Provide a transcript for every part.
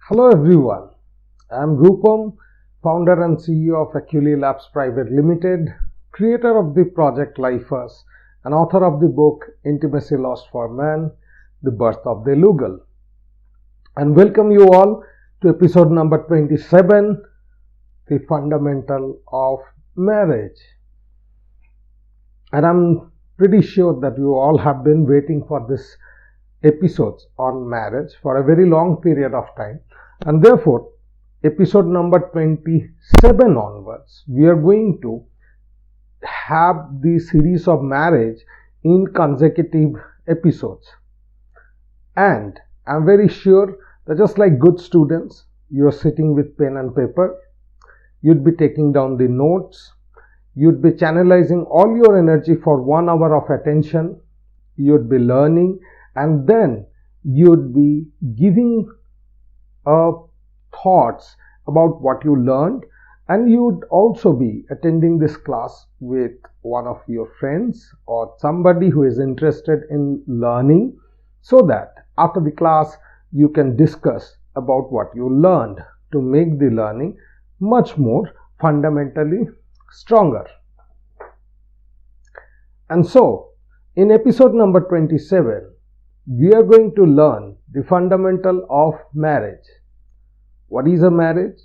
Hello everyone, I am Rupam, founder and CEO of Aculi Labs Private Limited, creator of the Project Lifers, and author of the book Intimacy Lost for Man, The Birth of the Lugal. And welcome you all to episode number 27, The Fundamental of Marriage. And I'm pretty sure that you all have been waiting for this episodes on marriage for a very long period of time, and therefore episode number 27 onwards we are going to have the series of marriage in consecutive episodes. And I'm very sure that just like good students, you're sitting with pen and paper, you'd be taking down the notes, you'd be channelizing all your energy for 1 hour of attention, you'd be learning, and then you'd be giving thoughts about what you learned, and you'd also be attending this class with one of your friends or somebody who is interested in learning, so that after the class you can discuss about what you learned to make the learning much more fundamentally stronger. And so in episode number 27 we are going to learn the fundamental of marriage. What is a marriage?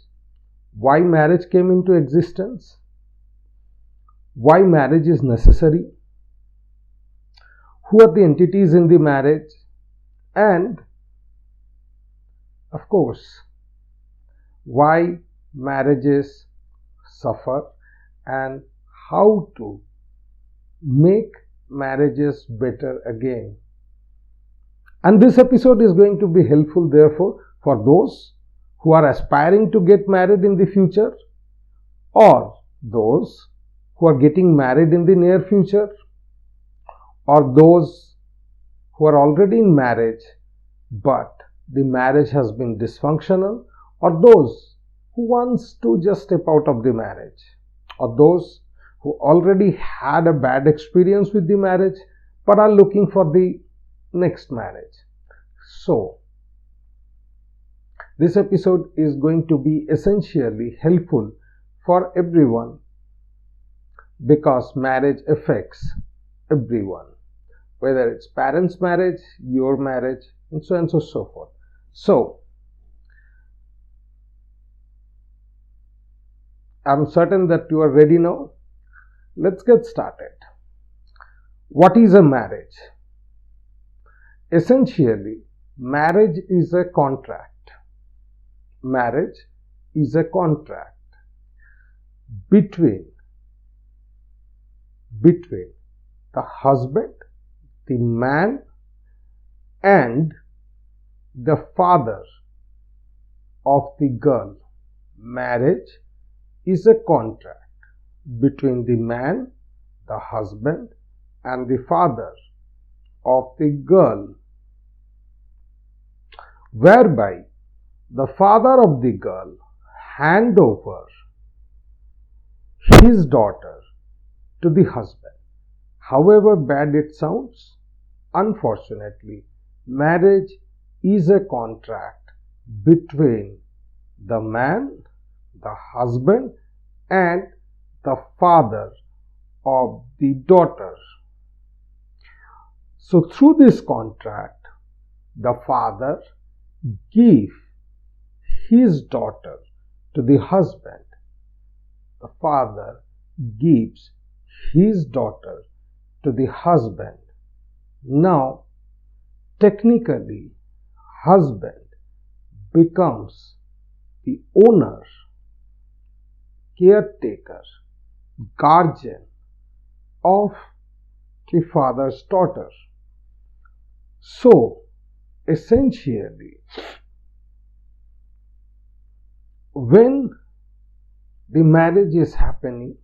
Why marriage came into existence? Why marriage is necessary? Who are the entities in the marriage? And of course, why marriages suffer and how to make marriages better again. And this episode is going to be helpful, therefore, for those who are aspiring to get married in the future, or those who are getting married in the near future, or those who are already in marriage but the marriage has been dysfunctional, or those who wants to just step out of the marriage, or those who already had a bad experience with the marriage but are looking for the next marriage. So this episode is going to be essentially helpful for everyone, because marriage affects everyone, whether it's parents' marriage, your marriage, and so on and so forth. So I'm certain that you are ready now. Let's get started. What is a marriage? Essentially, marriage is a contract. Marriage is a contract between the husband, the man, and the father of the girl. Marriage is a contract between the man, the husband, and the father of the girl, whereby the father of the girl hand over his daughter to the husband. However bad it sounds, unfortunately, marriage is a contract between the man, the husband, and the father of the daughter. So through this contract, the father gives his daughter to the husband. The father gives his daughter to the husband. Now, technically, husband becomes the owner, caretaker, guardian of the father's daughter. So, essentially, when the marriage is happening,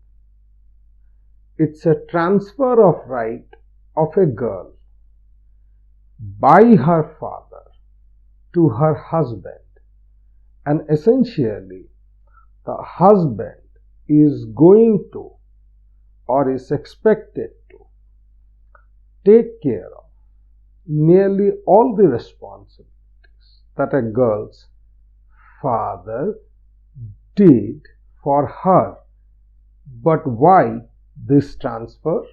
it's a transfer of right of a girl by her father to her husband, and essentially the husband is going to, or is expected to, take care of nearly all the responsibilities that a girl's father did for her. But why this transfer?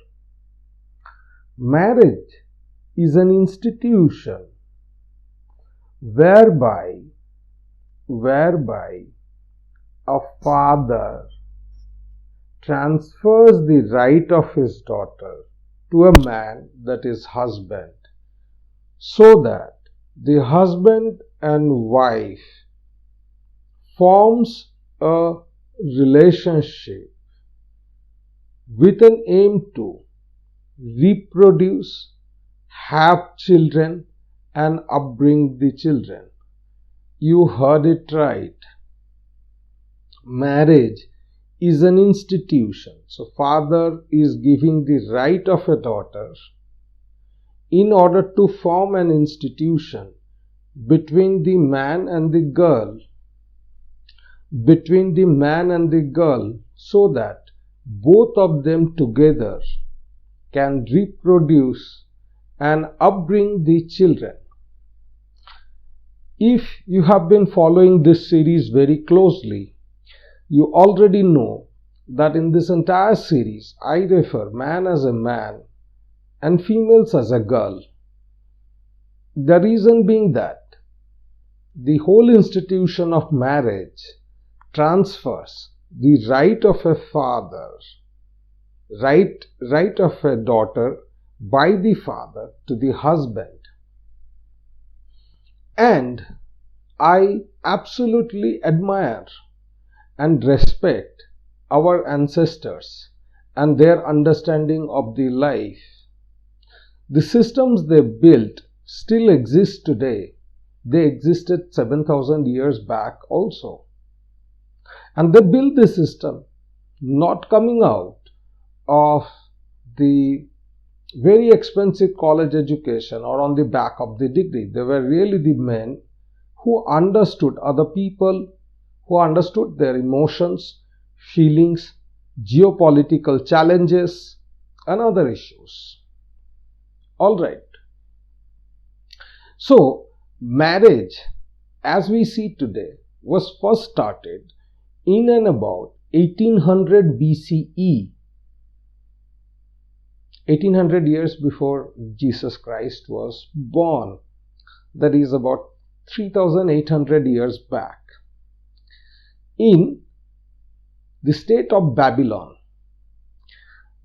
Marriage is an institution whereby a father transfers the right of his daughter to a man, that is husband, so that the husband and wife forms a relationship with an aim to reproduce, have children, and upbring the children. You heard it right. Marriage is an institution. So father is giving the right of a daughter in order to form an institution between the man and the girl, so that both of them together can reproduce and upbring the children. If you have been following this series very closely, you already know that in this entire series I refer man as a man and females as a girl. The reason being that the whole institution of marriage transfers the right of a father, right of a daughter by the father to the husband. And I absolutely admire and respect our ancestors and their understanding of the life. The systems they built still exist today. They existed 7,000 years back also. And they built the system not coming out of the very expensive college education or on the back of the degree. They were really the men who understood other people, who understood their emotions, feelings, geopolitical challenges, and other issues. All right. So, marriage, as we see today, was first started in and about 1800 BCE, 1800 years before Jesus Christ was born. That is about 3,800 years back, in the state of Babylon.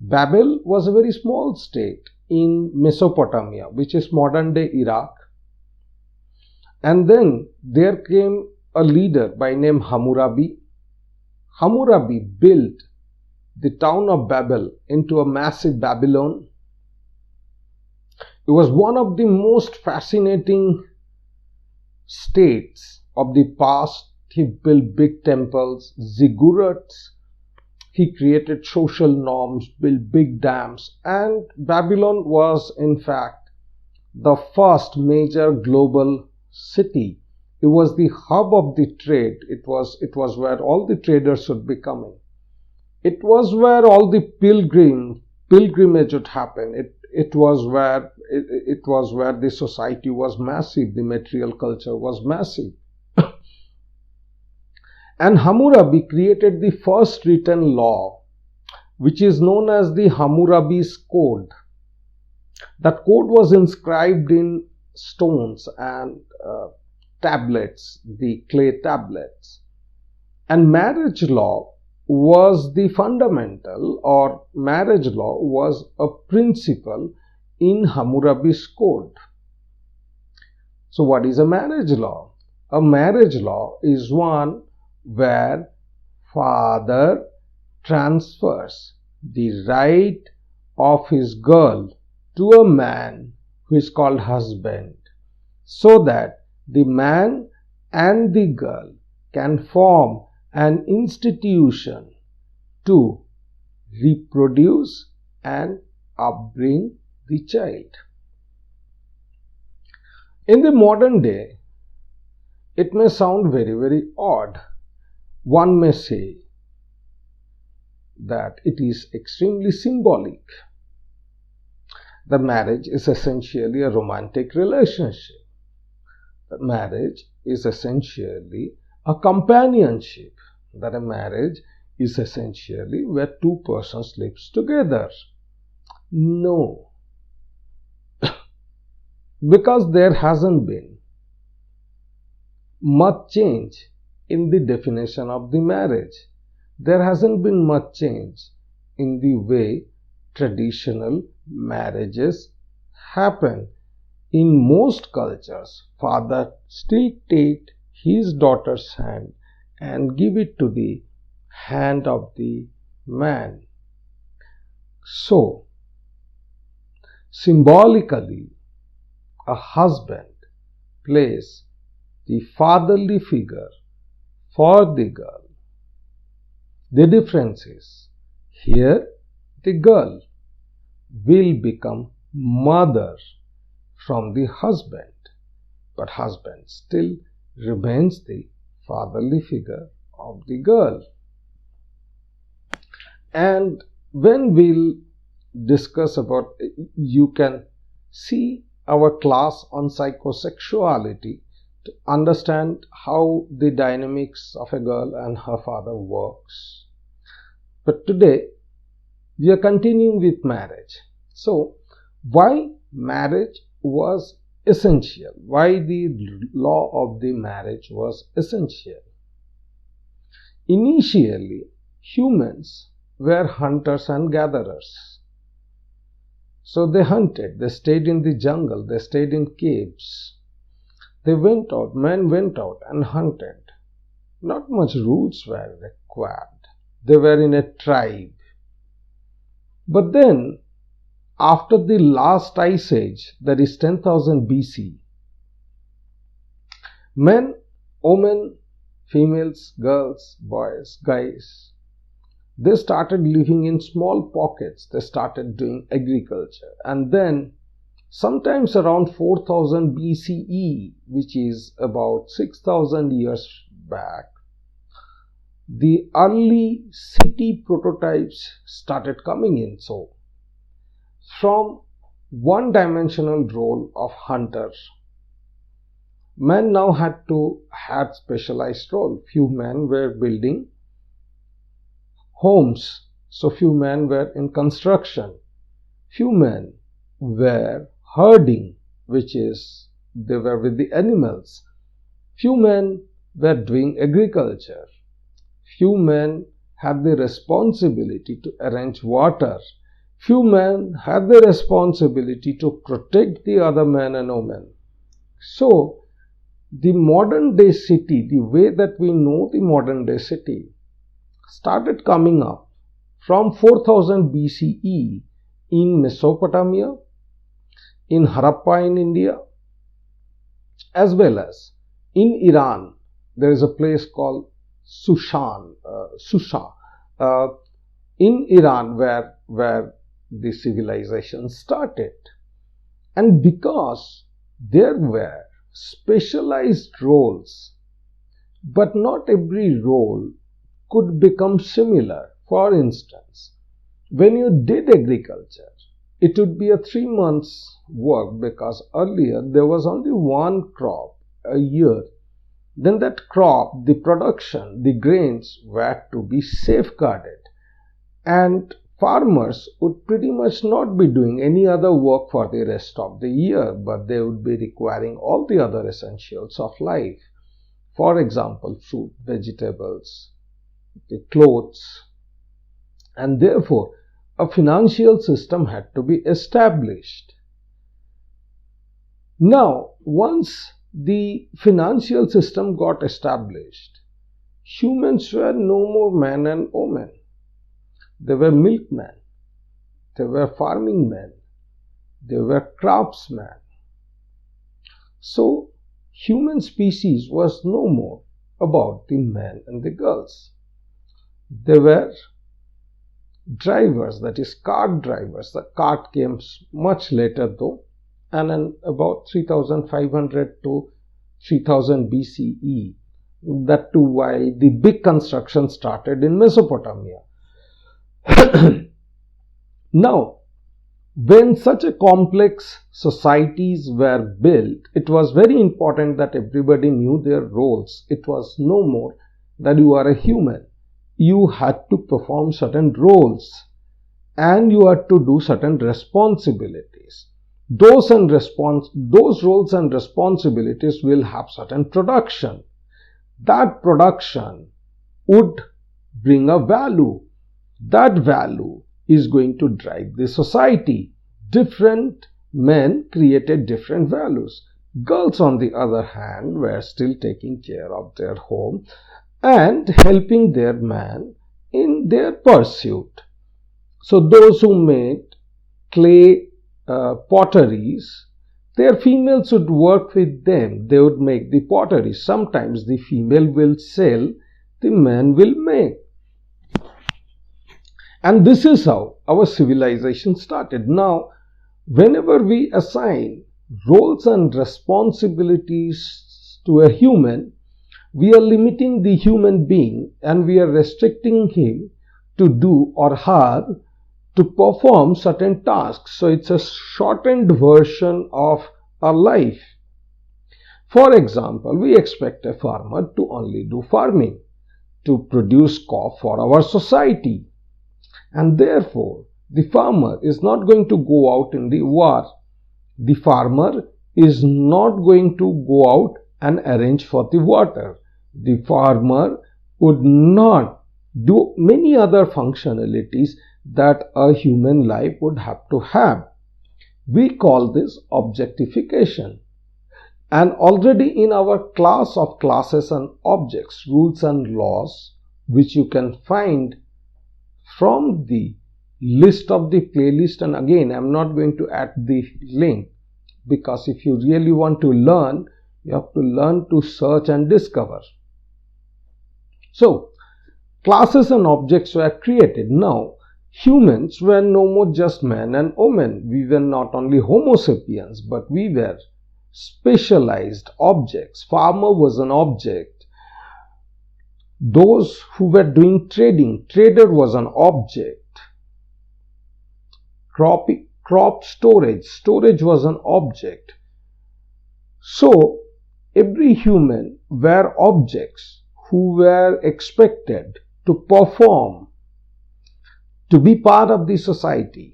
Babel was a very small state in Mesopotamia, which is modern day Iraq. And then there came a leader by name Hammurabi. Hammurabi built the town of Babel into a massive Babylon. It was one of the most fascinating states of the past. He built big temples, ziggurats. He created social norms, built big dams, and Babylon was in fact the first major global city. It was the hub of the trade. It was where all the traders would be coming. It was where all the pilgrimage would happen. It was where the society was massive. The material culture was massive. And Hammurabi created the first written law, which is known as the Hammurabi's Code. That code was inscribed in stones and tablets, the clay tablets. And marriage law was the fundamental, or marriage law was a principle in Hammurabi's Code. So what is a marriage law? A marriage law is one where father transfers the right of his girl to a man who is called husband, so that the man and the girl can form an institution to reproduce and upbring the child. In the modern day, it may sound very, very odd. One may say that it is extremely symbolic. The marriage is essentially a romantic relationship. The marriage is essentially a companionship, that a marriage is essentially where two persons lives together. No, because there hasn't been much change in the definition of the marriage. There hasn't been much change in the way traditional marriages happen. In most cultures, father still take his daughter's hand and give it to the hand of the man. So, symbolically, a husband plays the fatherly figure for the girl. The difference is, here the girl will become mother from the husband, but husband still remains the fatherly figure of the girl. And when we'll discuss about, you can see our class on psychosexuality to understand how the dynamics of a girl and her father works. But today we are continuing with marriage. So why marriage was essential? Why the law of the marriage was essential? Initially, humans were hunters and gatherers. So they hunted, they stayed in the jungle, they stayed in caves. They went out, men went out and hunted. Not much rules were required. They were in a tribe. But then, after the last ice age, that is 10,000 BC, men, women, females, girls, boys, guys, they started living in small pockets. They started doing agriculture. And then, sometimes around 4000 BCE, which is about 6000 years back, the early city prototypes started coming in. So, from one-dimensional role of hunter, men now had to have specialized role. Few men were building homes, so few men were in construction. Few men were herding, which is they were with the animals. Few men were doing agriculture. Few men had the responsibility to arrange water. Few men had the responsibility to protect the other men and women. So, the modern day city, the way that we know the modern day city, started coming up from 4000 BCE in Mesopotamia, in Harappa in India, as well as in Iran. There is a place called Susa, in Iran where the civilization started. And because there were specialized roles, but not every role could become similar. For instance, when you did agriculture, it would be a 3 months work because earlier there was only one crop a year. Then that crop, the production, the grains were to be safeguarded, and farmers would pretty much not be doing any other work for the rest of the year, but they would be requiring all the other essentials of life. For example, fruit, vegetables, the clothes, and therefore a financial system had to be established. Now, once the financial system got established, humans were no more men and women. They were milkmen, they were farming men, they were craftsmen. So, human species was no more about the men and the girls. They were drivers, that is cart drivers. The cart came much later though, and in about 3500 to 3000 BCE. That too why the big construction started in Mesopotamia. Now, When such a complex societies were built, it was very important that everybody knew their roles. It was no more that you are a human. You had to perform certain roles and you had to do certain responsibilities. Those roles and responsibilities will have certain production. That production would bring a value. That value is going to drive the society. Different men created different values. Girls, on the other hand, were still taking care of their home and helping their man in their pursuit. So those who made clay potteries, their females would work with them. They would make the pottery. Sometimes the female will sell, the man will make. And this is how our civilization started. Now, whenever we assign roles and responsibilities to a human, we are limiting the human being and we are restricting him to do or her to perform certain tasks. So it's a shortened version of our life. For example, we expect a farmer to only do farming, to produce crop for our society. And therefore, the farmer is not going to go out in the war. The farmer is not going to go out and arrange for the water. The farmer would not do many other functionalities that a human life would have to have. We call this objectification. And already in our class of classes and objects, rules and laws, which you can find from the list of the playlist, and again I am not going to add the link, because if you really want to learn, you have to learn to search and discover. So classes and objects were created. Now humans were no more just men and women. We were not only Homo sapiens, but we were specialized objects. Farmer was an object. Those who were doing trading, trader was an object. Crop storage was an object. So every human were objects who were expected to perform, to be part of the society.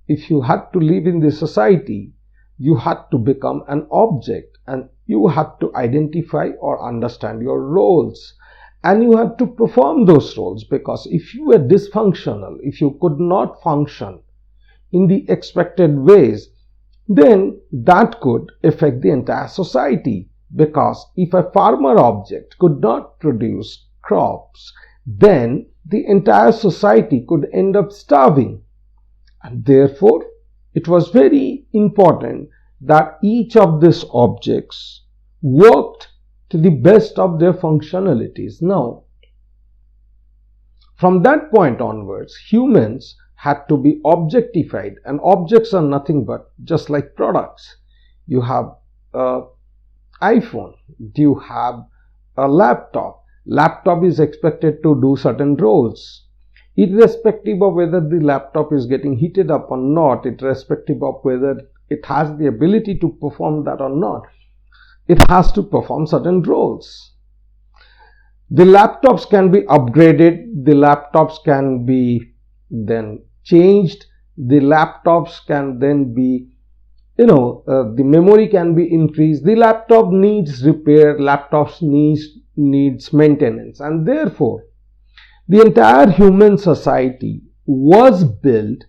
If you had to live in the society, you had to become an object and you had to identify or understand your roles. And you had to perform those roles, because if you were dysfunctional, if you could not function in the expected ways, then that could affect the entire society. Because if a farmer object could not produce crops, then the entire society could end up starving. And therefore, it was very important that each of these objects worked to the best of their functionalities. Now, from that point onwards, humans had to be objectified, and objects are nothing but just like products. You have an iPhone, you have a laptop. Laptop is expected to do certain roles, irrespective of whether the laptop is getting heated up or not, irrespective of whether it has the ability to perform that or not. It has to perform certain roles. The laptops can be upgraded, the laptops can be then changed, the laptops can then be, the memory can be increased, the laptop needs repair, laptops needs maintenance, and therefore the entire human society was built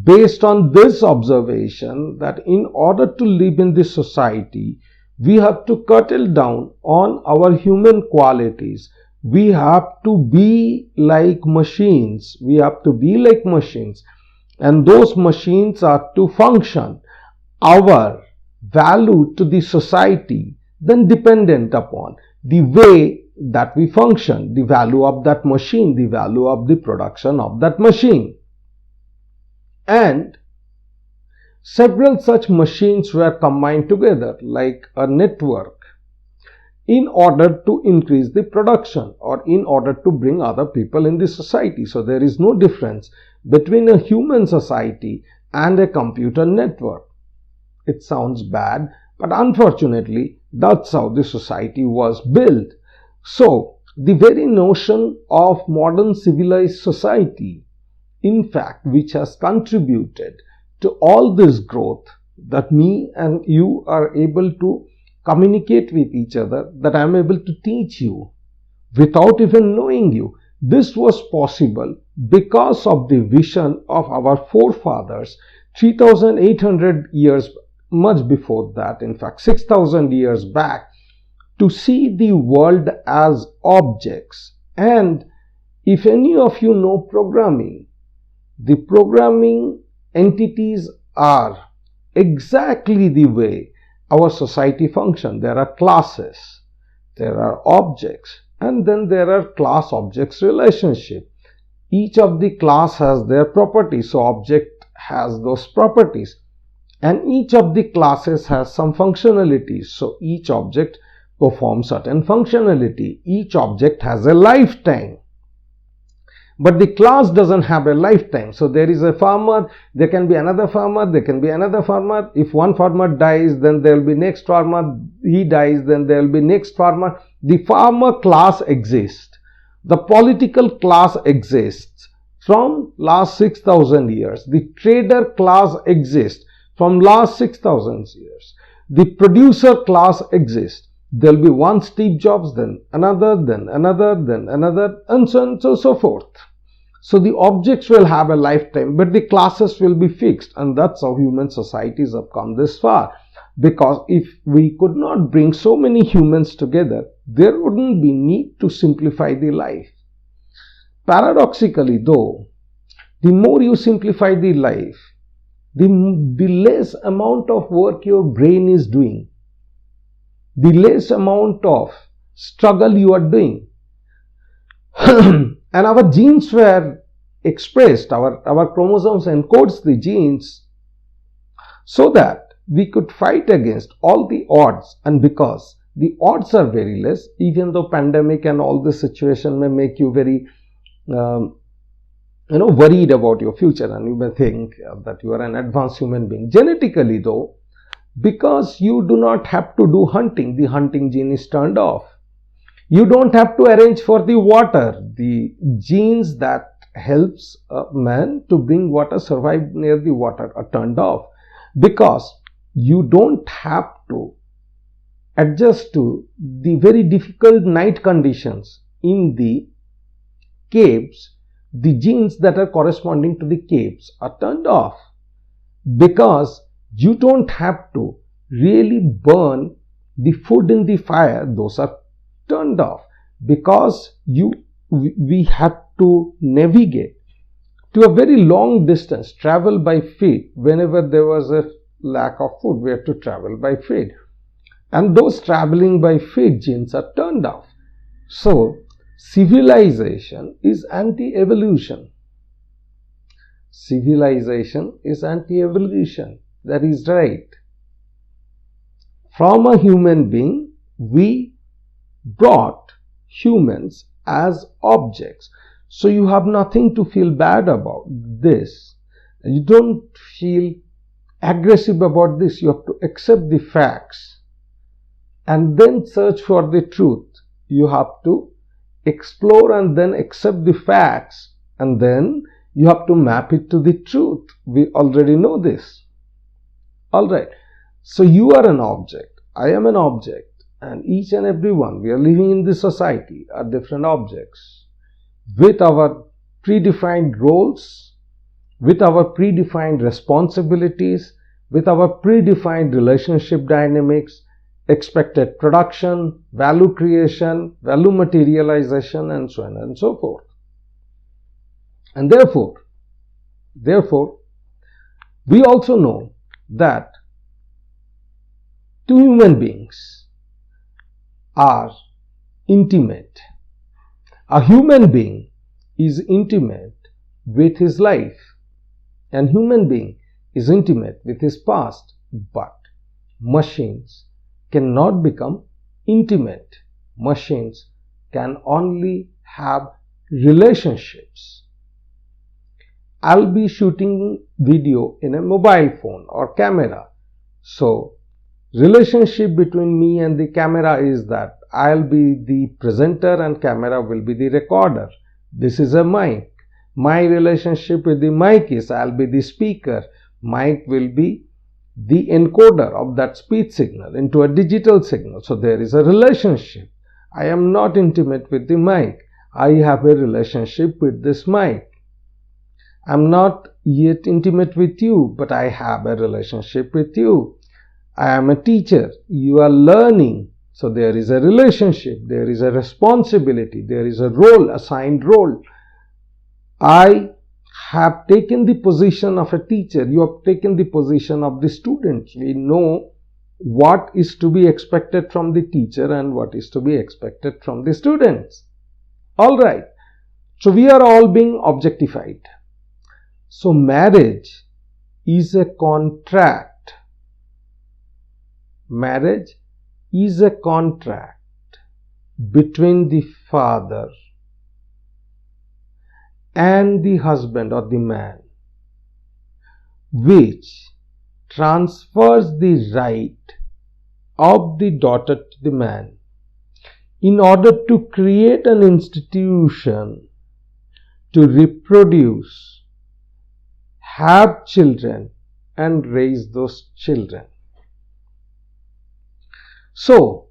based on this observation that in order to live in this society, we have to curtail down on our human qualities. We have to be like machines. We have to be like machines. And those machines are to function. Our value to the society then dependent upon the way that we function, the value of that machine, the value of the production of that machine. And several such machines were combined together like a network in order to increase the production or in order to bring other people in the society. So there is no difference between a human society and a computer network. It sounds bad, but unfortunately, that's how the society was built. So, the very notion of modern civilized society, in fact, which has contributed to all this growth, that me and you are able to communicate with each other, that I am able to teach you without even knowing you. This was possible because of the vision of our forefathers 3,800 years, much before that, in fact 6,000 years back, to see the world as objects. And if any of you know programming, the programming entities are exactly the way our society functions. There are classes, there are objects, and then there are class objects relationship. Each of the class has their properties, so object has those properties, and each of the classes has some functionalities, so each object performs certain functionality. Each object has a lifetime, but the class doesn't have a lifetime. So there is a farmer, there can be another farmer, there can be another farmer. If one farmer dies, then there will be next farmer, he dies, then there will be next farmer. The farmer class exists. The political class exists from last 6,000 years. The trader class exists from last 6,000 years. The producer class exists. There will be one Steve Jobs, then another, then another, then another, and so on and so forth. So the objects will have a lifetime, but the classes will be fixed, and that's how human societies have come this far. Because if we could not bring so many humans together, there wouldn't be need to simplify the life. Paradoxically though, the more you simplify the life, the less amount of work your brain is doing, the less amount of struggle you are doing. And our genes were expressed, our chromosomes encodes the genes so that we could fight against all the odds. And because the odds are very less, even though pandemic and all this situation may make you very worried about your future, and you may think that you are an advanced human being. Genetically though, because you do not have to do hunting, the hunting gene is turned off. You don't have to arrange for the water. The genes that helps a man to bring water, survive near the water, are turned off. Because you don't have to adjust to the very difficult night conditions in the caves. The genes that are corresponding to the caves are turned off. Because you don't have to really burn the food in the fire, those are turned off. Because we had to navigate to a very long distance, travel by feet. Whenever there was a lack of food, we had to travel by feet, and those traveling by feet genes are turned off. So civilization is anti-evolution. Civilization is anti-evolution. That is right. From a human being, we brought humans as objects. So you have nothing to feel bad about this. You don't feel aggressive about this. You have to accept the facts and then search for the truth. You have to explore and then accept the facts, and then you have to map it to the truth. We already know this. Alright. So you are an object. I am an object. And each and every one, we are living in this society, are different objects with our predefined roles, with our predefined responsibilities, with our predefined relationship dynamics, expected production, value creation, value materialization, and so on and so forth. And therefore, we also know that two human beings are intimate. A human being is intimate with his life, and human being is intimate with his past. But machines cannot become intimate. Machines can only have relationships. I'll be shooting video in a mobile phone or camera. So relationship between me and the camera is that I'll be the presenter and camera will be the recorder. This is a mic. My relationship with the mic is I'll be the speaker. Mic will be the encoder of that speech signal into a digital signal. So there is a relationship. I am not intimate with the mic. I have a relationship with this mic. I'm not yet intimate with you, but I have a relationship with you. I am a teacher. You are learning. So there is a relationship. There is a responsibility. There is a role, assigned role. I have taken the position of a teacher. You have taken the position of the student. We know what is to be expected from the teacher and what is to be expected from the students. All right. So we are all being objectified. So marriage is a contract. Marriage is a contract between the father and the husband or the man, which transfers the right of the daughter to the man in order to create an institution to reproduce, have children and raise those children. So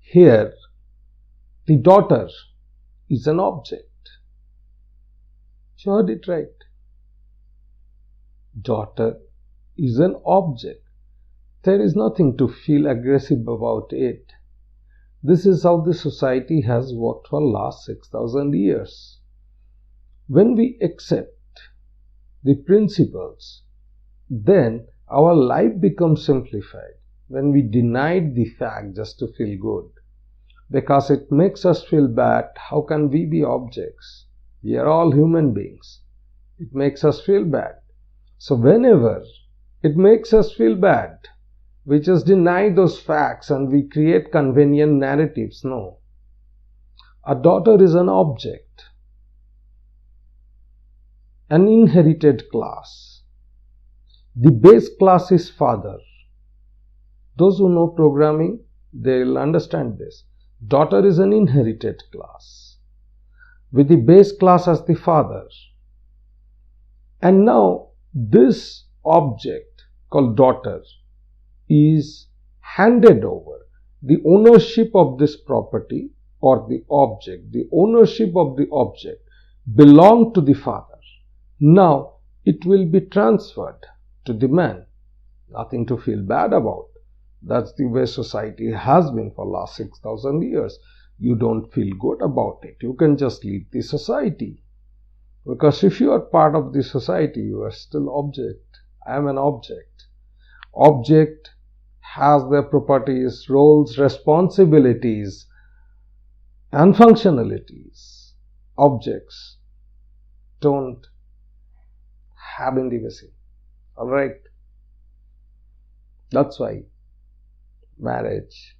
here the daughter is an object. You heard it right. Daughter is an object. There is nothing to feel aggressive about it. This is how the society has worked for last 6,000 years. When we accept the principles, then our life becomes simplified. When we denied the fact just to feel good, because it makes us feel bad, how can we be objects? We are all human beings. It makes us feel bad. So whenever it makes us feel bad, we just deny those facts and we create convenient narratives. No. A daughter is an object, an inherited class. The base class is father. Those who know programming, they will understand this. Daughter is an inherited class, with the base class as the father. And now this object called daughter is handed over. The ownership of this property or the object, the ownership of the object belonged to the father. Now it will be transferred to the man. Nothing to feel bad about. That's the way society has been for last 6,000 years. You don't feel good about it. You can just leave the society. Because if you are part of the society, you are still object. I am an object. Object has their properties, roles, responsibilities, and functionalities. Objects don't have intimacy. Alright? That's why marriage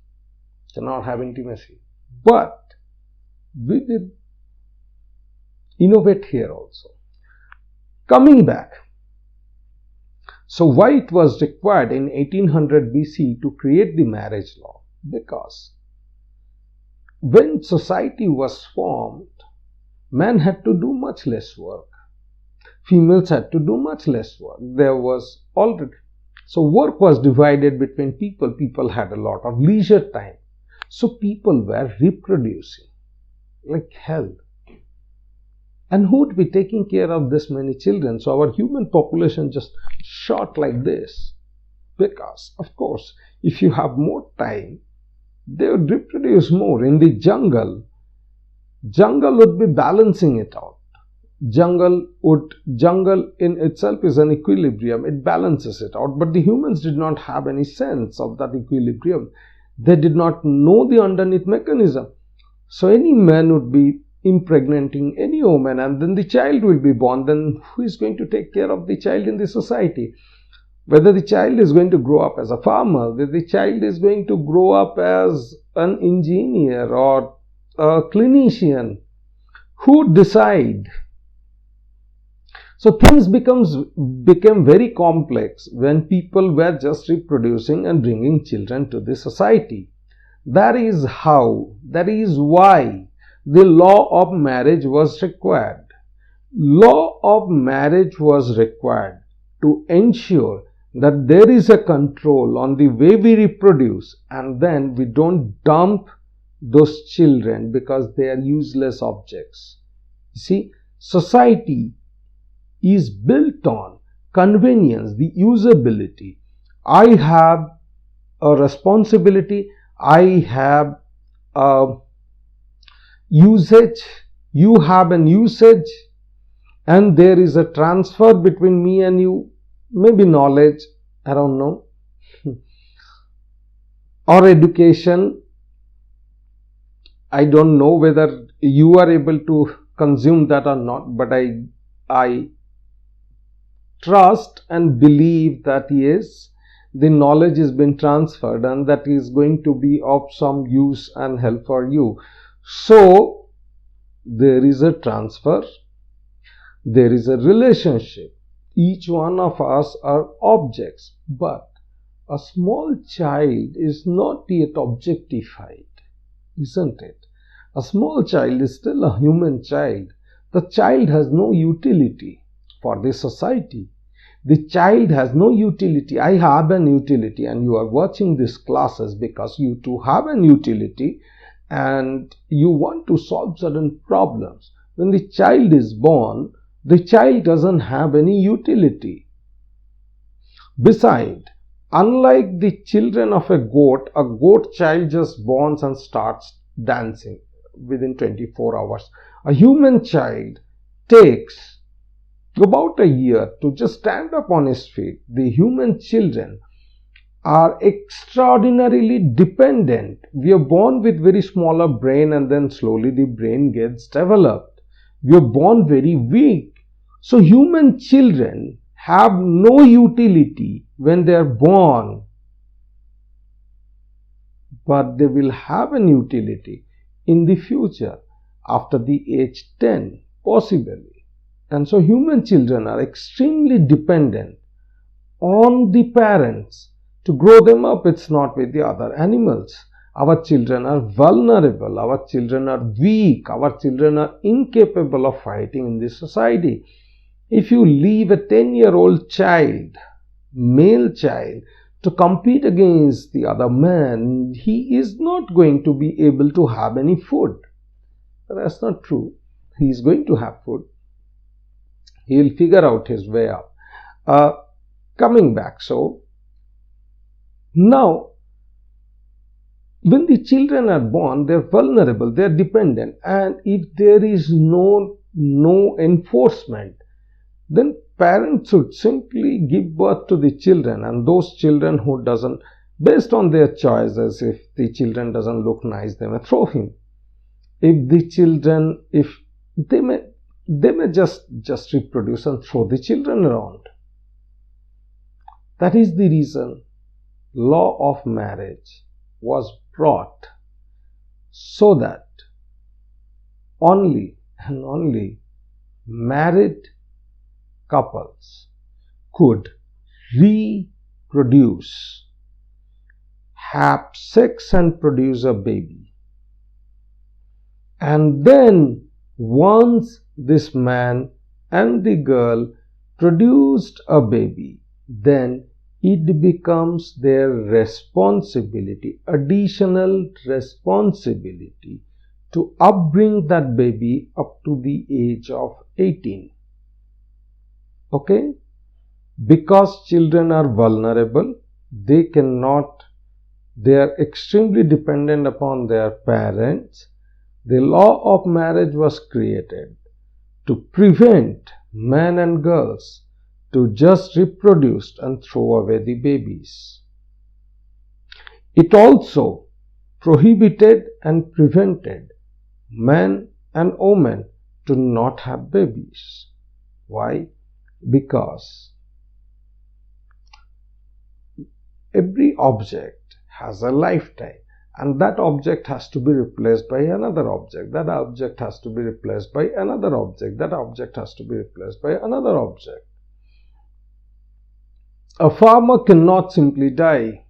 cannot have intimacy. But we will innovate here also. Coming back. So why it was required in 1800 BC to create the marriage law? Because when society was formed, men had to do much less work. Females had to do much less work. There was already, so work was divided between people. People had a lot of leisure time. So people were reproducing like hell. And who would be taking care of this many children? So our human population just shot like this. Because, of course, if you have more time, they would reproduce more. In the jungle would be balancing it out. Jungle in itself is an equilibrium. It balances it out. But the humans did not have any sense of that equilibrium. They did not know the underneath mechanism. So any man would be impregnating any woman and then the child will be born. Then who is going to take care of the child in the society? Whether the child is going to grow up as a farmer, whether the child is going to grow up as an engineer or a clinician, who would decide? So things became very complex when people were just reproducing and bringing children to the society. That is why the law of marriage was required. Law of marriage was required to ensure that there is a control on the way we reproduce, and then we don't dump those children because they are useless objects. You see, society is built on convenience, the usability. I have a responsibility, I have a usage, you have an usage, and there is a transfer between me and you, maybe knowledge, I don't know, or education. I don't know whether you are able to consume that or not, but I trust and believe that yes, the knowledge has been transferred and that is going to be of some use and help for you. So there is a transfer, there is a relationship. Each one of us are objects, but a small child is not yet objectified, isn't it? A small child is still a human child. The child has no utility for the society. The child has no utility. I have an utility, and you are watching these classes because you too have an utility and you want to solve certain problems. When the child is born, the child doesn't have any utility. Besides, unlike the children of a goat child just born and starts dancing within 24 hours. A human child takes about a year to just stand up on his feet. The human children are extraordinarily dependent. We are born with very smaller brain and then slowly the brain gets developed. We are born very weak. So human children have no utility when they are born, but they will have an utility in the future after the age 10 possibly. And so human children are extremely dependent on the parents to grow them up. It's not with the other animals. Our children are vulnerable, our children are weak, our children are incapable of fighting in this society. If you leave a 10-year-old child, male child, to compete against the other man, he is not going to be able to have any food. But that's not true. He is going to have food. He will figure out his way up. Coming back, so now when the children are born, they are vulnerable, they are dependent, and if there is no enforcement, then parents should simply give birth to the children, and those children who doesn't, based on their choices, if the children doesn't look nice, they may throw him. If the children, if they may just reproduce and throw the children around. That is the reason law of marriage was brought, so that only and only married couples could reproduce, have sex and produce a baby. And then once this man and the girl produced a baby, then it becomes their responsibility, additional responsibility, to upbring that baby up to the age of 18. Okay? Because children are vulnerable, they are extremely dependent upon their parents. The law of marriage was created to prevent men and girls to just reproduce and throw away the babies. It also prohibited and prevented men and women to not have babies. Why? Because every object has a lifetime, and that object has to be replaced by another object. That object has to be replaced by another object. That object has to be replaced by another object. A farmer cannot simply die.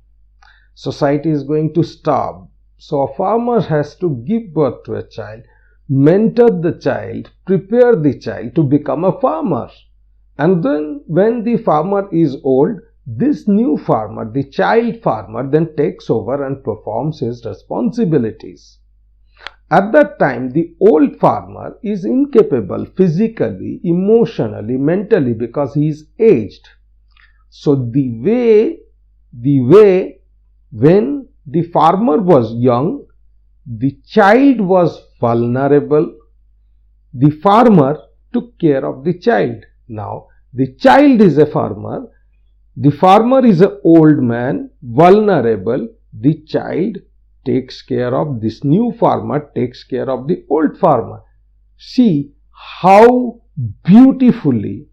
Society is going to starve. So a farmer has to give birth to a child, mentor the child, prepare the child to become a farmer. And then when the farmer is old, this new farmer, the child farmer, then takes over and performs his responsibilities. At that time, the old farmer is incapable physically, emotionally, mentally, because he is aged. So the way when the farmer was young, the child was vulnerable. The farmer took care of the child. Now, the child is a farmer. The farmer is an old man, vulnerable. The child takes care of this new farmer, takes care of the old farmer. See how beautifully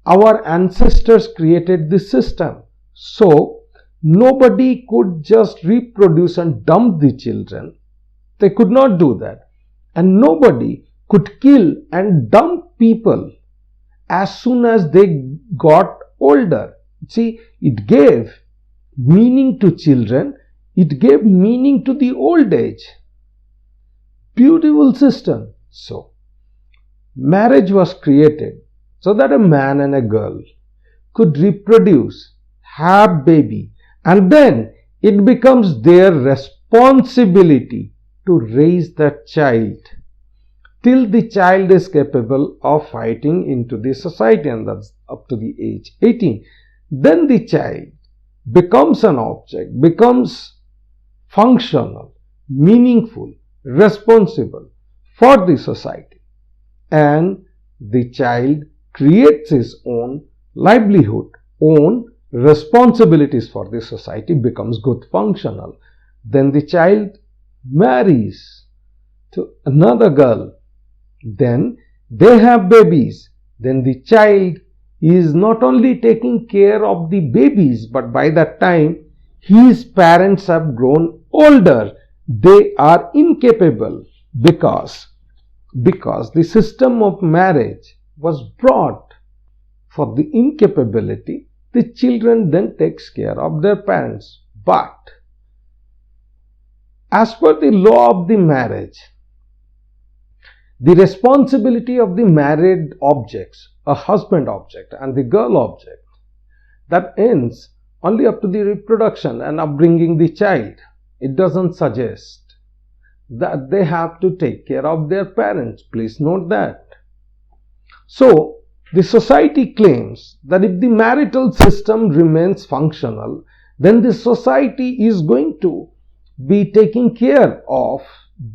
our ancestors created this system. So, nobody could just reproduce and dump the children. They could not do that. And nobody could kill and dump people as soon as they got older. See, it gave meaning to children. It gave meaning to the old age. Beautiful system. So, marriage was created so that a man and a girl could reproduce, have baby, and then it becomes their responsibility to raise that child till the child is capable of fighting into the society, and that's up to the age 18. Then the child becomes an object, becomes functional, meaningful, responsible for the society, and the child creates his own livelihood, own responsibilities for the society, becomes good, functional. Then the child marries to another girl. Then they have babies. Then the child is not only taking care of the babies, but by that time his parents have grown older. They are incapable because the system of marriage was brought for the incapability. The children then takes care of their parents. But as per the law of the marriage, the responsibility of the married objects, a husband object and the girl object, that ends only up to the reproduction and upbringing the child. It doesn't suggest that they have to take care of their parents. Please note that. So, the society claims that if the marital system remains functional, then the society is going to be taking care of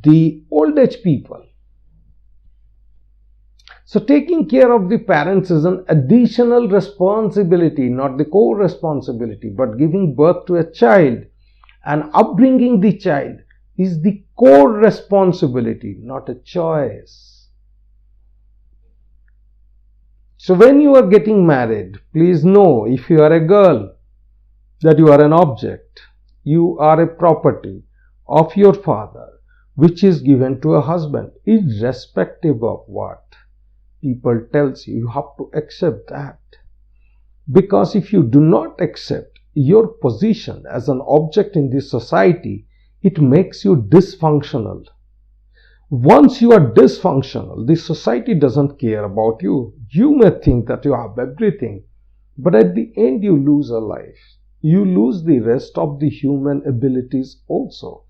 the old age people. So, taking care of the parents is an additional responsibility, not the core responsibility, but giving birth to a child and upbringing the child is the core responsibility, not a choice. So when you are getting married, please know, if you are a girl, that you are an object. You are a property of your father, which is given to a husband, irrespective of what people tells you. You have to accept that. Because if you do not accept your position as an object in this society, it makes you dysfunctional. Once you are dysfunctional, the society doesn't care about you. You may think that you have everything, but at the end you lose a life. You lose the rest of the human abilities also,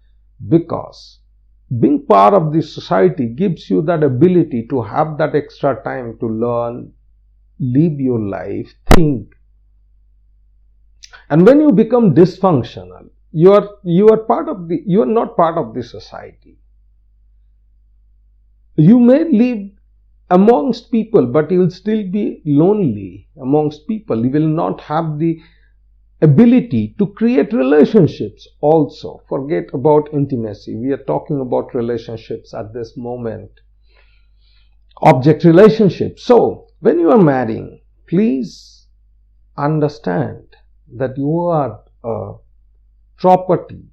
because being part of the society gives you that ability to have that extra time to learn, live your life, think. And when you become dysfunctional, you are not part of the society. You may live amongst people, but you will still be lonely amongst people. You will not have the ability to create relationships also. Forget about intimacy. We are talking about relationships at this moment. Object relationships. So, when you are marrying, please understand that you are a property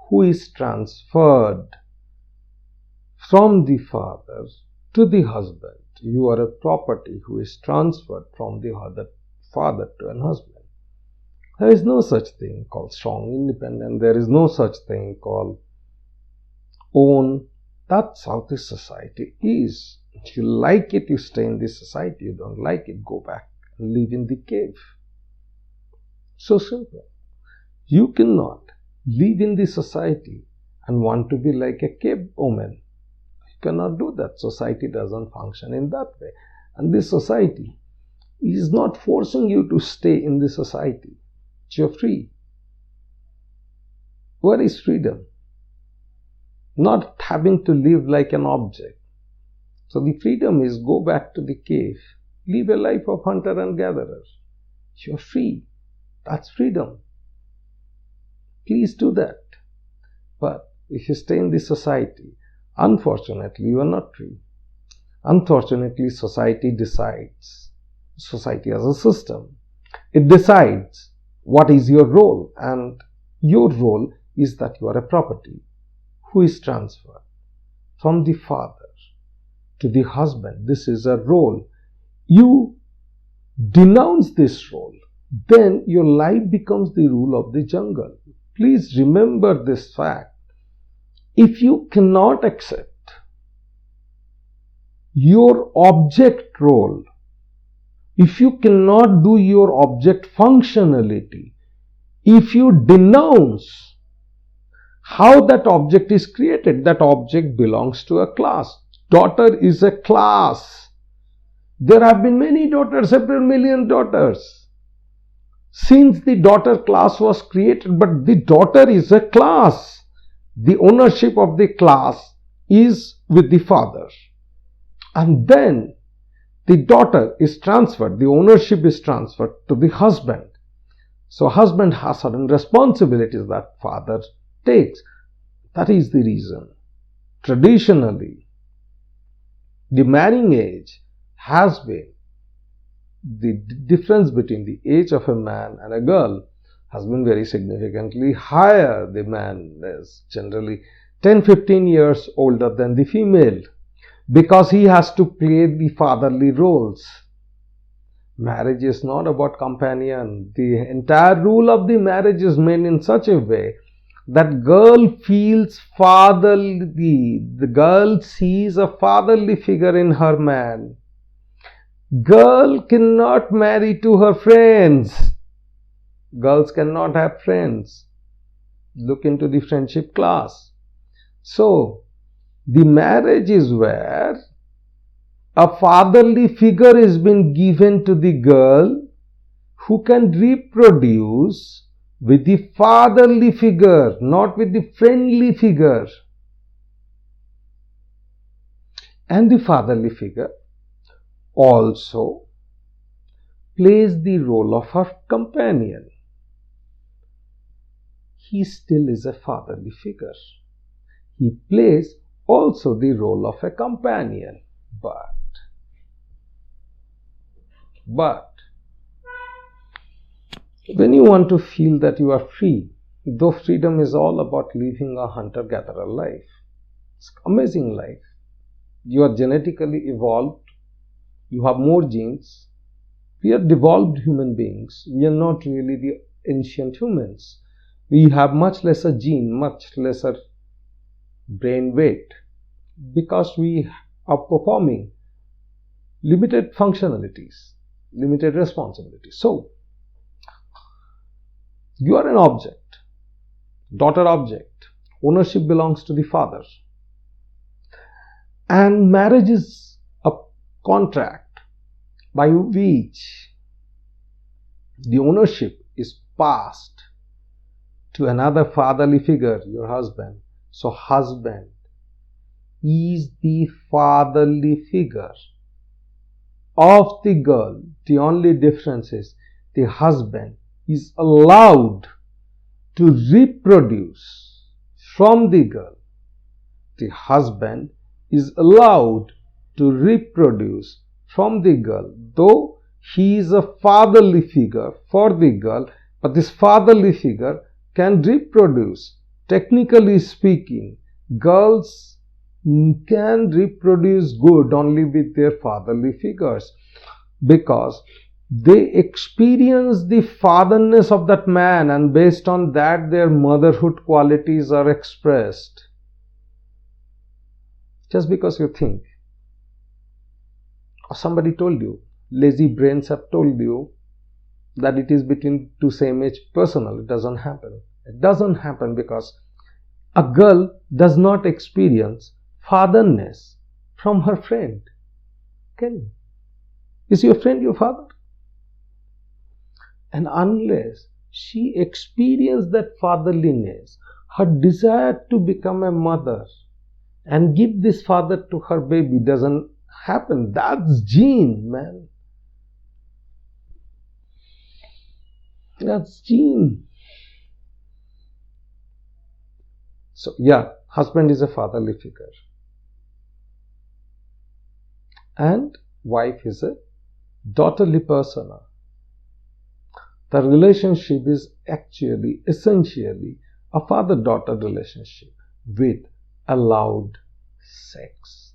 who is transferred from the father to the husband. You are a property who is transferred from the father to an husband. There is no such thing called strong independent. There is no such thing called own. That's how this society is. If you like it, you stay in this society. You don't like it, go back and live in the cave. So simple. You cannot live in this society and want to be like a cave woman. You cannot do that. Society doesn't function in that way. And this society is not forcing you to stay in this society. You're free. Where is freedom? Not having to live like an object. So the freedom is go back to the cave. Live a life of hunter and gatherer. You're free. That's freedom. Please do that. But if you stay in this society, unfortunately, you are not free. Unfortunately, society decides. Society as a system. It decides what is your role, and your role is that you are a property who is transferred from the father to the husband. This is a role. You denounce this role, then your life becomes the rule of the jungle. Please remember this fact. If you cannot accept your object role, if you cannot do your object functionality, if you denounce how that object is created, that object belongs to a class. Daughter is a class. There have been many daughters, several million daughters, since the daughter class was created, but the daughter is a class. The ownership of the class is with the father. And then the daughter is transferred, the ownership is transferred to the husband. So husband has certain responsibilities that father takes. That is the reason. Traditionally, the marrying age has been, the difference between the age of a man and a girl has been very significantly higher. The man is generally 10-15 years older than the female, because he has to play the fatherly roles. Marriage is not about companion. The entire rule of the marriage is made in such a way that girl feels fatherly. The girl sees a fatherly figure in her man. Girl cannot marry to her friends. Girls cannot have friends. Look into the friendship class. So, the marriage is where a fatherly figure has been given to the girl who can reproduce with the fatherly figure, not with the friendly figure. And the fatherly figure also plays the role of her companion. He still is a fatherly figure. He plays also the role of a companion. But when you want to feel that you are free, though freedom is all about living a hunter-gatherer life, it's an amazing life. You are genetically evolved. You have more genes. We are devolved human beings. We are not really the ancient humans. We have much lesser gene, much lesser brain weight, because we are performing limited functionalities, limited responsibilities. So, you are an object, daughter object. Ownership belongs to the father. And marriage is a contract by which the ownership is passed to another fatherly figure, your husband. So, husband is the fatherly figure of the girl. The only difference is the husband is allowed to reproduce from the girl. The husband is allowed to reproduce from the girl, though he is a fatherly figure for the girl, but this fatherly figure can reproduce technically speaking, girls can reproduce good only with their fatherly figures, because they experience the fatherness of that man, and based on that their motherhood qualities are expressed. Just because you think, or somebody told you, lazy brains have told you that it is between two same age personal, it doesn't happen. It doesn't happen because a girl does not experience fatherness from her friend. Can you? Is your friend your father? And unless she experiences that fatherliness, her desire to become a mother and give this father to her baby doesn't happen. That's gene, man. That's gene. So yeah, husband is a fatherly figure and wife is a daughterly persona. The relationship is actually essentially a father-daughter relationship with allowed sex.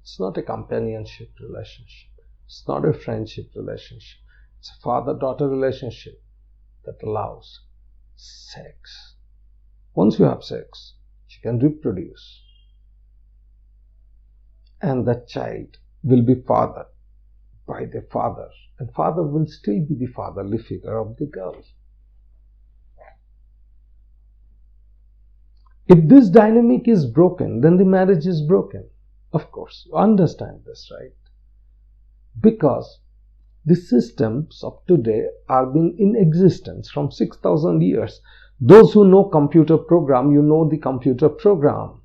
It's not a companionship relationship. It's not a friendship relationship. It's a father-daughter relationship that allows sex. Once you have sex, you can reproduce. And that child will be fathered by the father. And father will still be the fatherly figure of the girl. If this dynamic is broken, then the marriage is broken. Of course, you understand this, right? Because the systems of today are been in existence from 6,000 years. Those who know computer program, you know the computer program.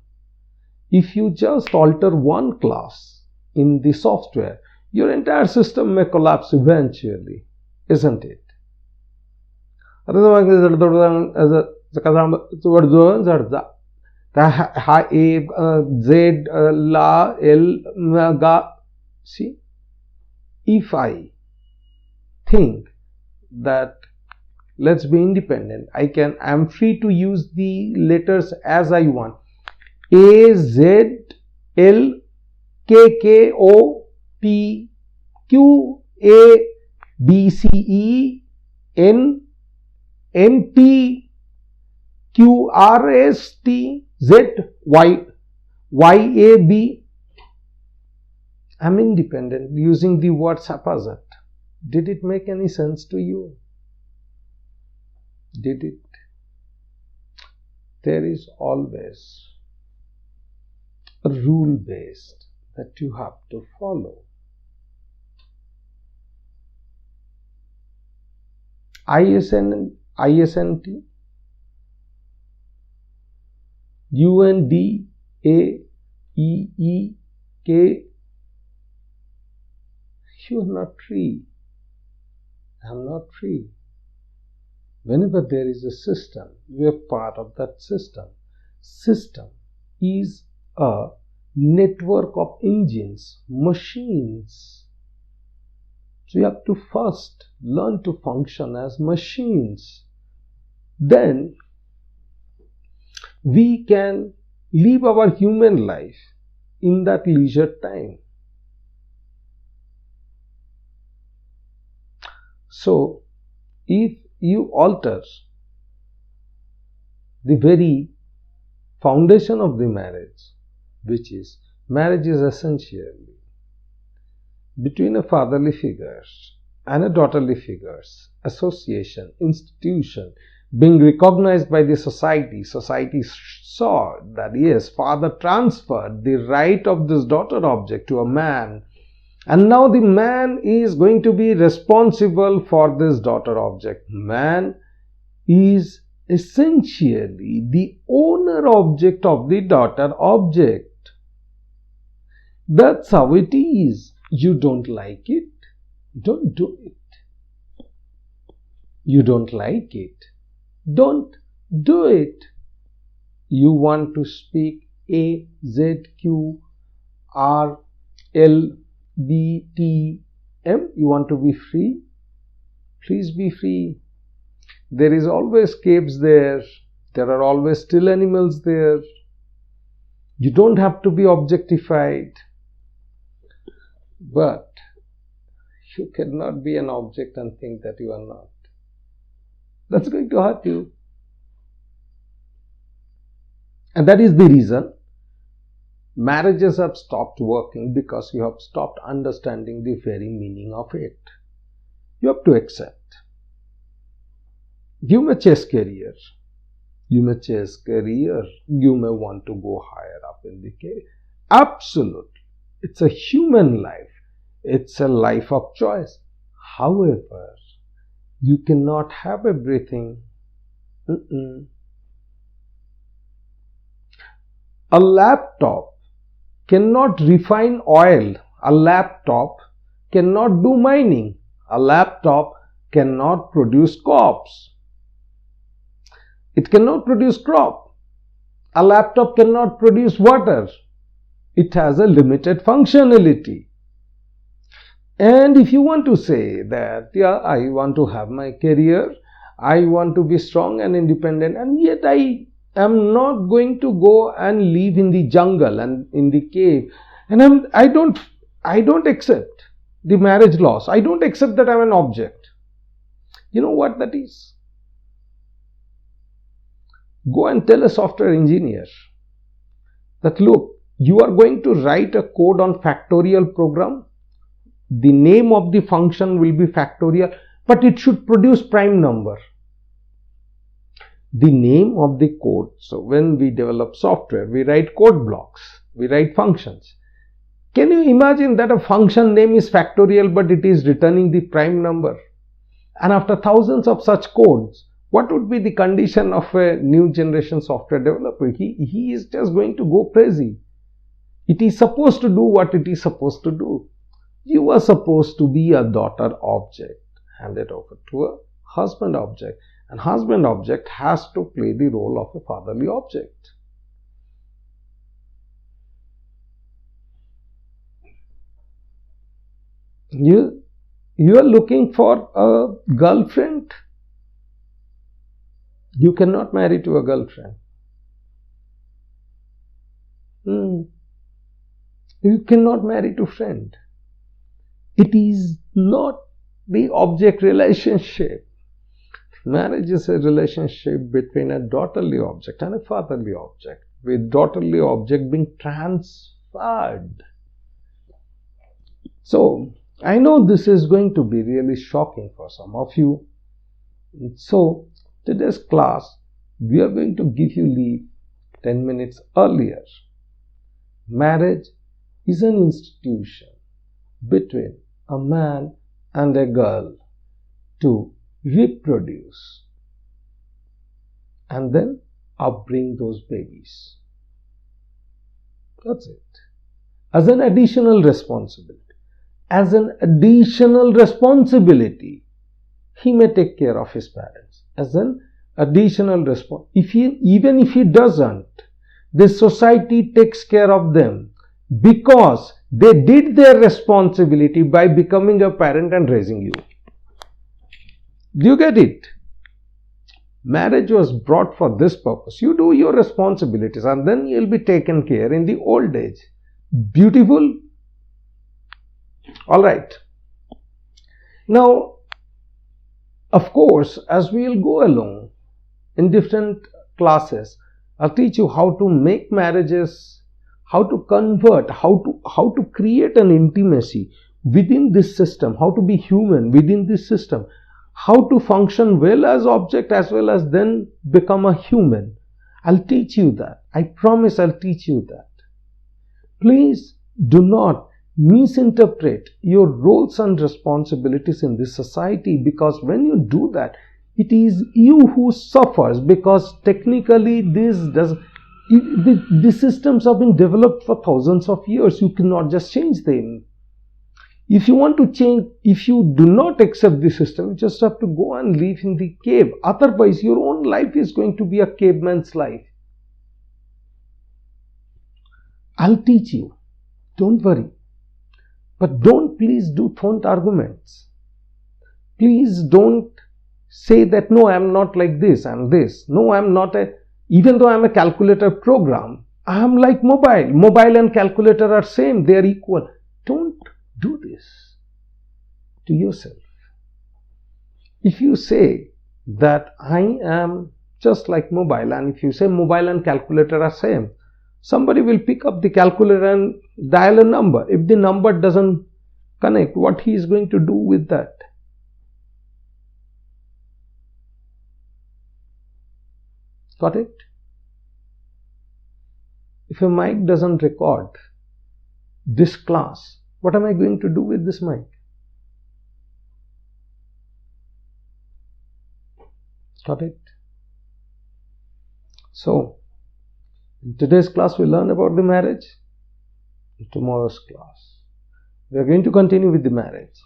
If you just alter one class in the software, your entire system may collapse eventually, isn't it? See, if I think that let's be independent, I am free to use the letters as I want. A, Z, L, K, K, O, P, Q, A, B, C, E, N, N, P, Q, R, S, T, Z, Y, Y, A, B. I'm independent using the word haphazard. Did it make any sense to you? Did it? There is always a rule based that you have to follow. ISNT, UNDAEEK. You are not free. I am not free. Whenever there is a system, we are part of that system. System is a network of engines, machines. So you have to first learn to function as machines. Then we can live our human life in that leisure time. So if you alter the very foundation of the marriage, which is marriage is essentially between a fatherly figure and a daughterly figures, association, institution, being recognized by the society. Society saw that yes, father transferred the right of this daughter object to a man, and now the man is going to be responsible for this daughter object. Man is essentially the owner object of the daughter object. That's how it is. You don't like it, don't do it. You don't like it, don't do it. You want to speak A, Z, Q, R, L, B, T, M. You want to be free? Please be free. There is always caves there. There are always still animals there. You don't have to be objectified. But you cannot be an object and think that you are not. That's going to hurt you. And that is the reason marriages have stopped working, because you have stopped understanding the very meaning of it. You have to accept. You may chase career. You may chase career. You may want to go higher up in the career. Absolutely. It's a human life. It's a life of choice. However, you cannot have everything. A laptop cannot refine oil. A laptop cannot do mining. A laptop cannot produce crops. It cannot produce crop. A laptop cannot produce water. It has a limited functionality. And if you want to say that, yeah, I want to have my career, I want to be strong and independent, and yet I am not going to go and live in the jungle and in the cave, and I don't accept the marriage laws. I don't accept that I'm an object. You know what that is? Go and tell a software engineer that, look, you are going to write a code on factorial program. The name of the function will be factorial, but it should produce prime number. The name of the code. So when we develop software, we write code blocks, we write functions. Can you imagine that a function name is factorial, but it is returning the prime number? And after thousands of such codes, what would be the condition of a new generation software developer? He is just going to go crazy. It is supposed to do what it is supposed to do. You are supposed to be a daughter object handed over to a husband object, and husband object has to play the role of a fatherly object. You are looking for a girlfriend. You cannot marry to a girlfriend. You cannot marry to friend. It is not the object relationship. Marriage is a relationship between a daughterly object and a fatherly object, with daughterly object being transferred. So, I know this is going to be really shocking for some of you. So, today's class, we are going to give you leave 10 minutes earlier. Marriage is an institution between a man and a girl to reproduce and then upbring those babies. That's it. As an additional responsibility. As an additional responsibility, he may take care of his parents. As an additional responsibility. Even if he doesn't, the society takes care of them because they did their responsibility by becoming a parent and raising you. Do you get it? Marriage was brought for this purpose. You do your responsibilities and then you'll be taken care in the old age. Beautiful? Alright. Now, of course, as we'll go along in different classes, I'll teach you how to make marriages, how to convert, how to create an intimacy within this system, how to be human within this system, how to function well as object as well as then become a human. I'll teach you that. I promise I'll teach you that. Please do not misinterpret your roles and responsibilities in this society, because when you do that, it is you who suffers, because technically the systems have been developed for thousands of years. You cannot just change them. If you want to change, if you do not accept the system, you just have to go and live in the cave. Otherwise, your own life is going to be a caveman's life. I'll teach you. Don't worry. But please do thornt arguments. Please don't say that no, I'm not like this, I'm this. No, I'm not even though I'm a calculator program, I'm like mobile and calculator are same, they are equal. Don't do this to yourself. If you say that I am just like mobile, and if you say mobile and calculator are same, somebody will pick up the calculator and dial a number. If the number doesn't connect, what he is going to do with that? Got it? If a mic doesn't record this class, what am I going to do with this mic? Got it? So, in today's class we learn about the marriage. In tomorrow's class we are going to continue with the marriage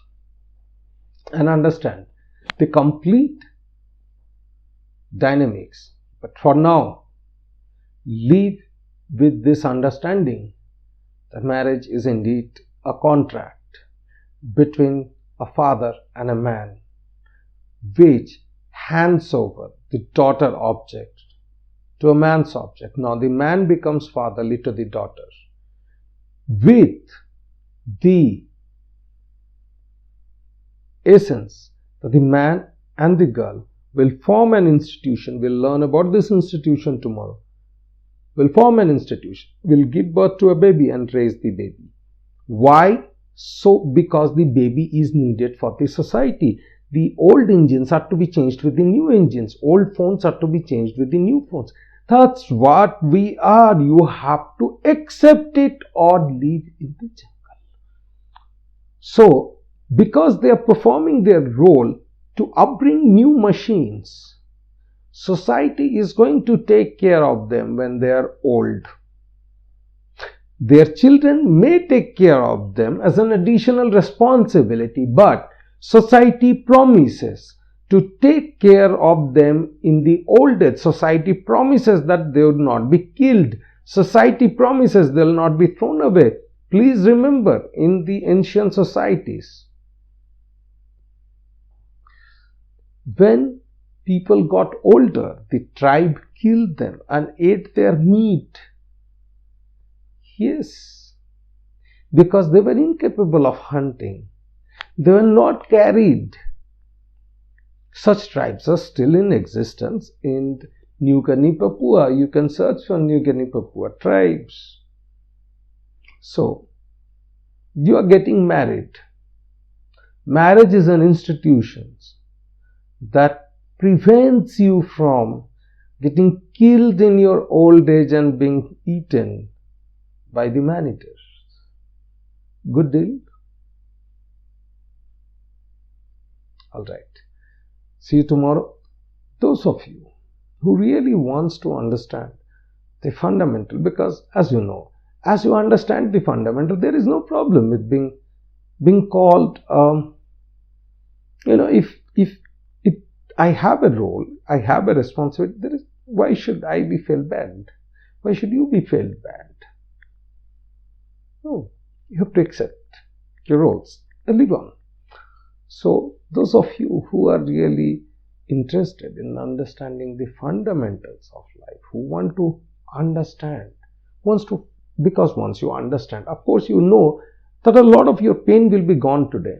and understand the complete dynamics. But for now, leave with this understanding that marriage is indeed a contract between a father and a man, which hands over the daughter object to a man's object. Now the man becomes fatherly to the daughter with the essence that the man and the girl will form an institution. We'll learn about this institution tomorrow. Will form an institution, will give birth to a baby and raise the baby. Why? So because the baby is needed for the society. The old engines are to be changed with the new engines. Old phones are to be changed with the new phones. That's what we are. You have to accept it or live in the jungle. So, because they are performing their role to upbring new machines, society is going to take care of them when they are old. Their children may take care of them as an additional responsibility, but society promises to take care of them in the old age. Society promises that they would not be killed. Society promises they will not be thrown away. Please remember, in the ancient societies, when people got older, the tribe killed them and ate their meat. Yes, because they were incapable of hunting. They were not carried. Such tribes are still in existence in New Guinea, Papua. You can search for New Guinea, Papua tribes. So, you are getting married. Marriage is an institution that prevents you from getting killed in your old age and being eaten by the man-eaters. Good deal? Alright. See you tomorrow. Those of you who really wants to understand the fundamental, because as you know, as you understand the fundamental, there is no problem with being called, if I have a role, I have a responsibility, why should I be felt bad? Why should you be felt bad? No, you have to accept your roles and live on. So, those of you who are really interested in understanding the fundamentals of life, who want to understand, because once you understand, of course you know that a lot of your pain will be gone today.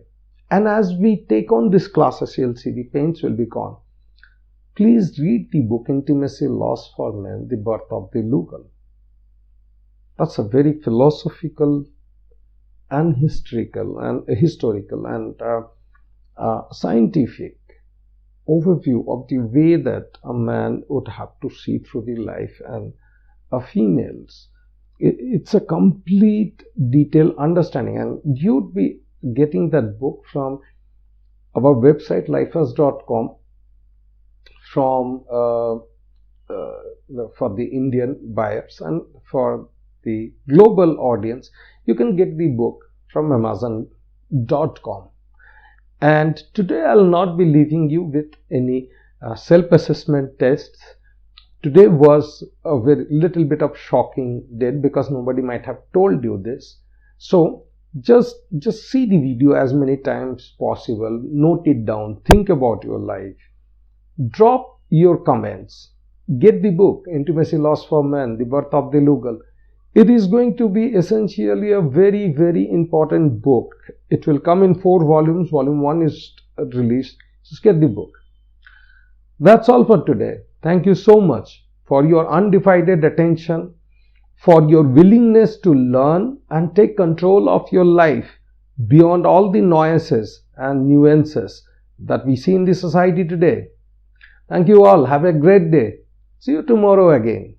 And as we take on this classes, you'll see the pains will be gone. Please read the book Intimacy Lost for Men, The Birth of the Lugal. That's a very philosophical and historical and scientific overview of the way that a man would have to see through the life and a female's. It's a complete detailed understanding, and you'd be getting that book from our website lifers.com from for the Indian buyers, and for the global audience you can get the book from amazon.com. And today I'll not be leaving you with any self-assessment tests. Today was a very little bit of shocking day because nobody might have told you this. So just see the video as many times possible, note it down, think about your life, Drop your comments. Get the book, Intimacy Lost for Men, The Birth of the Lugal. It is going to be essentially a very, very important book. It will come in 4 volumes. Volume 1 is released. Just get the book. That's all for today. Thank you so much for your undivided attention, for your willingness to learn and take control of your life beyond all the nuances and nuances that we see in the society today. Thank you all. Have a great day. See you tomorrow again.